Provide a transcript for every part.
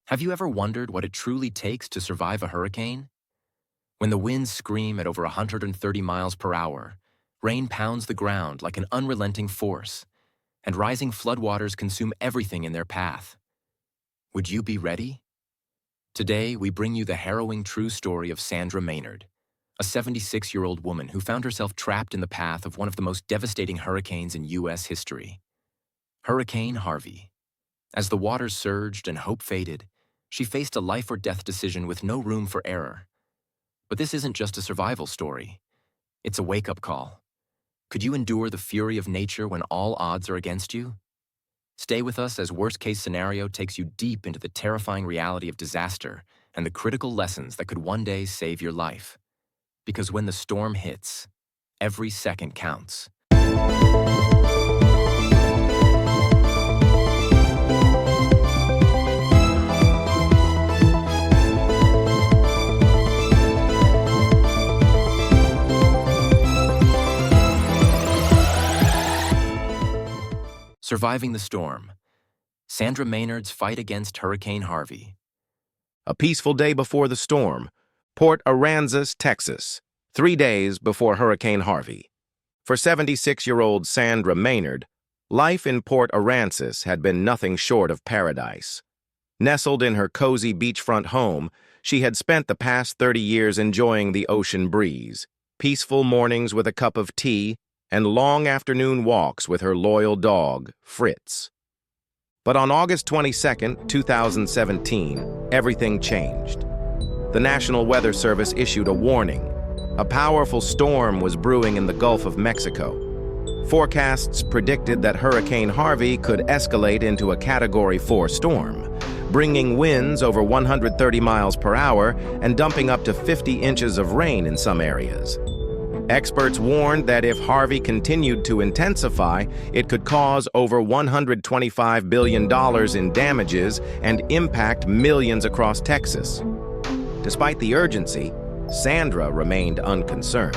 Have you ever wondered what it truly takes to survive a hurricane? When the winds scream at over 130 miles per hour, rain pounds the ground like an unrelenting force, and rising floodwaters consume everything in their path. Would you be ready? Today, we bring you the harrowing true story of Sandra Maynard, a 76-year-old woman who found herself trapped in the path of one of the most devastating hurricanes in U.S. history, Hurricane Harvey. As the waters surged and hope faded, she faced a life-or-death decision with no room for error. But this isn't just a survival story. It's a wake-up call. Could you endure the fury of nature when all odds are against you? Stay with us as worst-case scenario takes you deep into the terrifying reality of disaster and the critical lessons that could one day save your life. Because when the storm hits, every second counts. Surviving the storm. Sandra Maynard's fight against Hurricane Harvey. A peaceful day before the storm, Port Aransas, Texas, 3 days before Hurricane Harvey. For 76-year-old Sandra Maynard, life in Port Aransas had been nothing short of paradise. Nestled in her cozy beachfront home, she had spent the past 30 years enjoying the ocean breeze, peaceful mornings with a cup of tea, and long afternoon walks with her loyal dog, Fritz. But on August 22, 2017, everything changed. The National Weather Service issued a warning. A powerful storm was brewing in the Gulf of Mexico. Forecasts predicted that Hurricane Harvey could escalate into a Category 4 storm, bringing winds over 130 miles per hour and dumping up to 50 inches of rain in some areas. Experts warned that if Harvey continued to intensify, it could cause over $125 billion in damages and impact millions across Texas. Despite the urgency, Sandra remained unconcerned.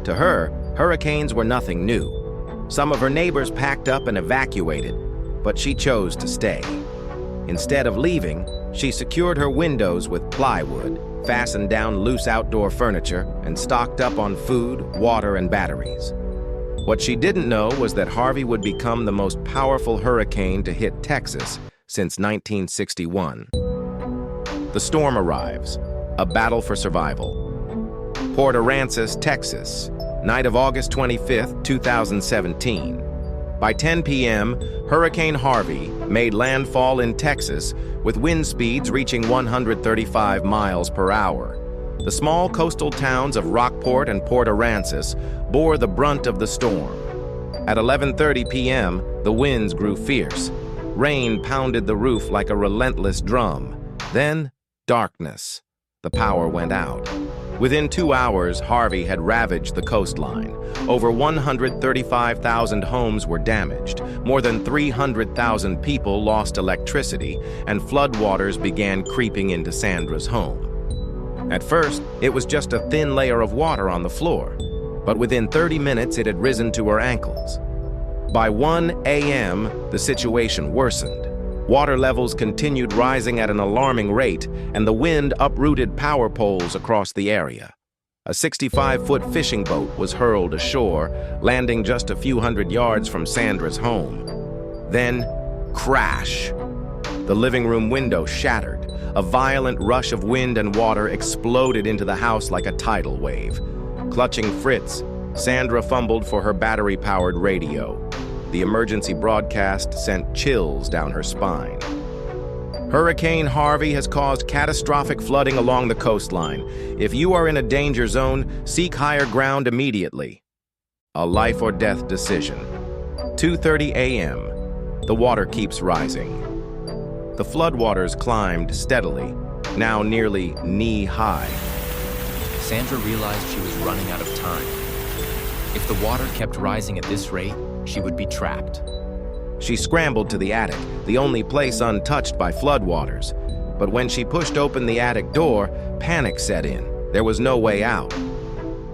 To her, hurricanes were nothing new. Some of her neighbors packed up and evacuated, but she chose to stay. Instead of leaving, she secured her windows with plywood, fastened down loose outdoor furniture, and stocked up on food, water, and batteries. What she didn't know was that Harvey would become the most powerful hurricane to hit Texas since 1961. The storm arrives, a battle for survival. Port Aransas, Texas, night of August 25, 2017. By 10 p.m., Hurricane Harvey made landfall in Texas with wind speeds reaching 135 miles per hour. The small coastal towns of Rockport and Port Aransas bore the brunt of the storm. At 11:30 p.m., the winds grew fierce. Rain pounded the roof like a relentless drum. Then, darkness. The power went out. Within 2 hours, Harvey had ravaged the coastline. Over 135,000 homes were damaged. More than 300,000 people lost electricity, and floodwaters began creeping into Sandra's home. At first, it was just a thin layer of water on the floor, but within 30 minutes it had risen to her ankles. By 1 a.m., the situation worsened. Water levels continued rising at an alarming rate, and the wind uprooted power poles across the area. A 65-foot fishing boat was hurled ashore, landing just a few hundred yards from Sandra's home. Then, crash! The living room window shattered. A violent rush of wind and water exploded into the house like a tidal wave. Clutching Fritz, Sandra fumbled for her battery-powered radio. The emergency broadcast sent chills down her spine. Hurricane Harvey has caused catastrophic flooding along the coastline. If you are in a danger zone, seek higher ground immediately. A life-or-death decision. 2:30 a.m. The water keeps rising. The floodwaters climbed steadily, now nearly knee-high. Sandra realized she was running out of time. If the water kept rising at this rate, she would be trapped. She scrambled to the attic, the only place untouched by floodwaters. But when she pushed open the attic door, panic set in. There was no way out.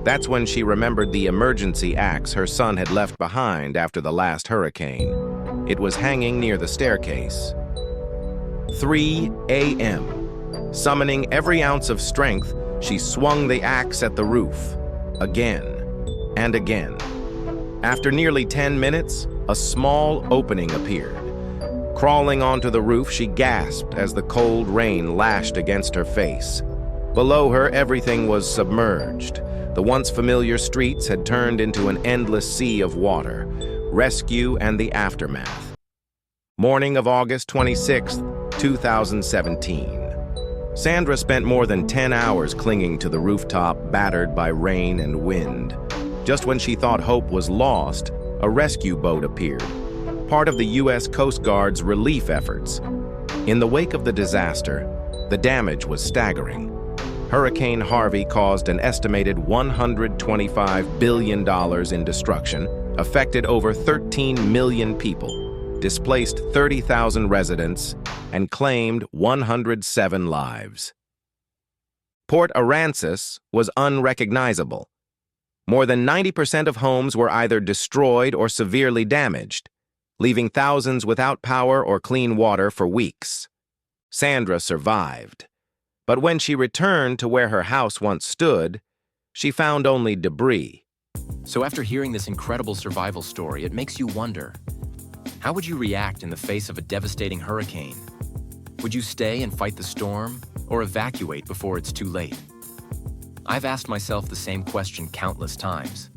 That's when she remembered the emergency axe her son had left behind after the last hurricane. It was hanging near the staircase. 3 a.m. Summoning every ounce of strength, she swung the axe at the roof, again and again. After nearly 10 minutes, a small opening appeared. Crawling onto the roof, she gasped as the cold rain lashed against her face. Below her, everything was submerged. The once familiar streets had turned into an endless sea of water. Rescue and the aftermath. Morning of August 26, 2017. Sandra spent more than 10 hours clinging to the rooftop, battered by rain and wind. Just when she thought hope was lost, a rescue boat appeared, part of the U.S. Coast Guard's relief efforts. In the wake of the disaster, the damage was staggering. Hurricane Harvey caused an estimated $125 billion in destruction, affected over 13 million people, displaced 30,000 residents, and claimed 107 lives. Port Aransas was unrecognizable. More than 90% of homes were either destroyed or severely damaged, leaving thousands without power or clean water for weeks. Sandra survived. But when she returned to where her house once stood, she found only debris. So after hearing this incredible survival story, it makes you wonder, how would you react in the face of a devastating hurricane? Would you stay and fight the storm, or evacuate before it's too late? I've asked myself the same question countless times.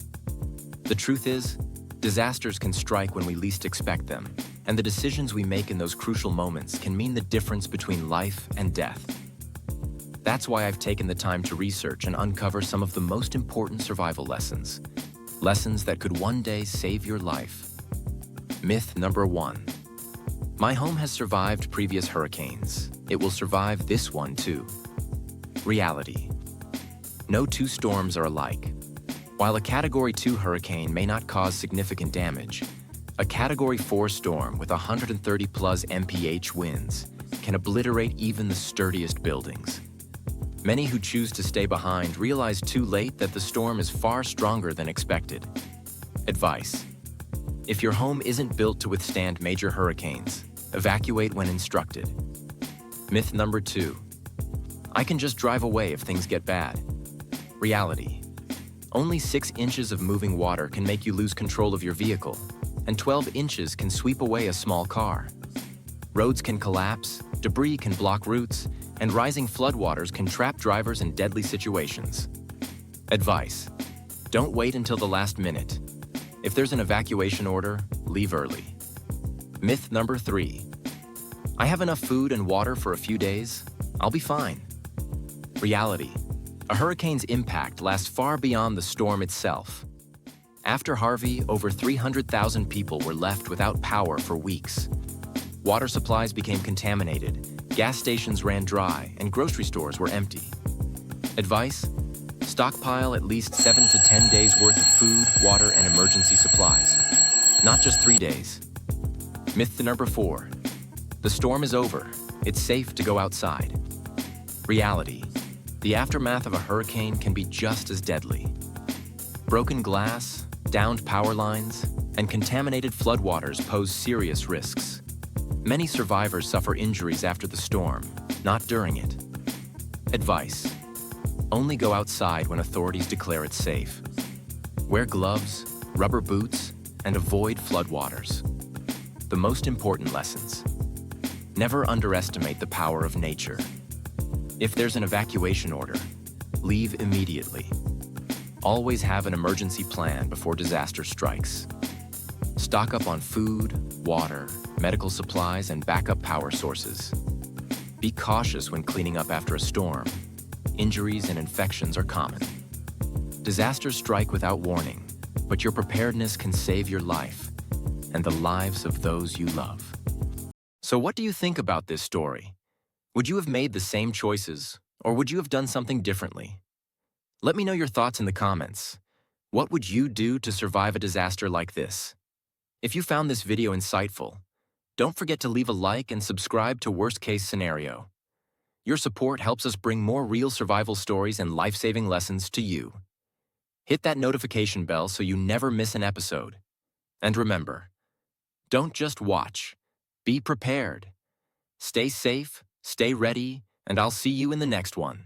The truth is, disasters can strike when we least expect them, and the decisions we make in those crucial moments can mean the difference between life and death. That's why I've taken the time to research and uncover some of the most important survival lessons. Lessons that could one day save your life. Myth number 1. My home has survived previous hurricanes. It will survive this one too. Reality. No two storms are alike. While a Category 2 hurricane may not cause significant damage, a Category 4 storm with 130+ mph winds can obliterate even the sturdiest buildings. Many who choose to stay behind realize too late that the storm is far stronger than expected. Advice. If your home isn't built to withstand major hurricanes, evacuate when instructed. Myth number 2. I can just drive away if things get bad. Reality. Only 6 inches of moving water can make you lose control of your vehicle, and 12 inches can sweep away a small car. Roads can collapse, debris can block routes, and rising floodwaters can trap drivers in deadly situations. Advice. Don't wait until the last minute. If there's an evacuation order, leave early. Myth number 3. I have enough food and water for a few days. I'll be fine. Reality. A hurricane's impact lasts far beyond the storm itself. After Harvey, over 300,000 people were left without power for weeks. Water supplies became contaminated, gas stations ran dry, and grocery stores were empty. Advice? Stockpile at least 7 to 10 days worth of food, water, and emergency supplies. Not just 3 days. Myth number 4. The storm is over. It's safe to go outside. Reality. The aftermath of a hurricane can be just as deadly. Broken glass, downed power lines, and contaminated floodwaters pose serious risks. Many survivors suffer injuries after the storm, not during it. Advice. Only go outside when authorities declare it safe. Wear gloves, rubber boots, and avoid floodwaters. The most important lessons. Never underestimate the power of nature. If there's an evacuation order, leave immediately. Always have an emergency plan before disaster strikes. Stock up on food, water, medical supplies, and backup power sources. Be cautious when cleaning up after a storm. Injuries and infections are common. Disasters strike without warning, but your preparedness can save your life and the lives of those you love. So what do you think about this story? Would you have made the same choices, or would you have done something differently? Let me know your thoughts in the comments. What would you do to survive a disaster like this? If you found this video insightful, don't forget to leave a like and subscribe to Worst Case Scenario. Your support helps us bring more real survival stories and life-saving lessons to you. Hit that notification bell so you never miss an episode. And remember, don't just watch, be prepared. Stay safe, stay ready, and I'll see you in the next one.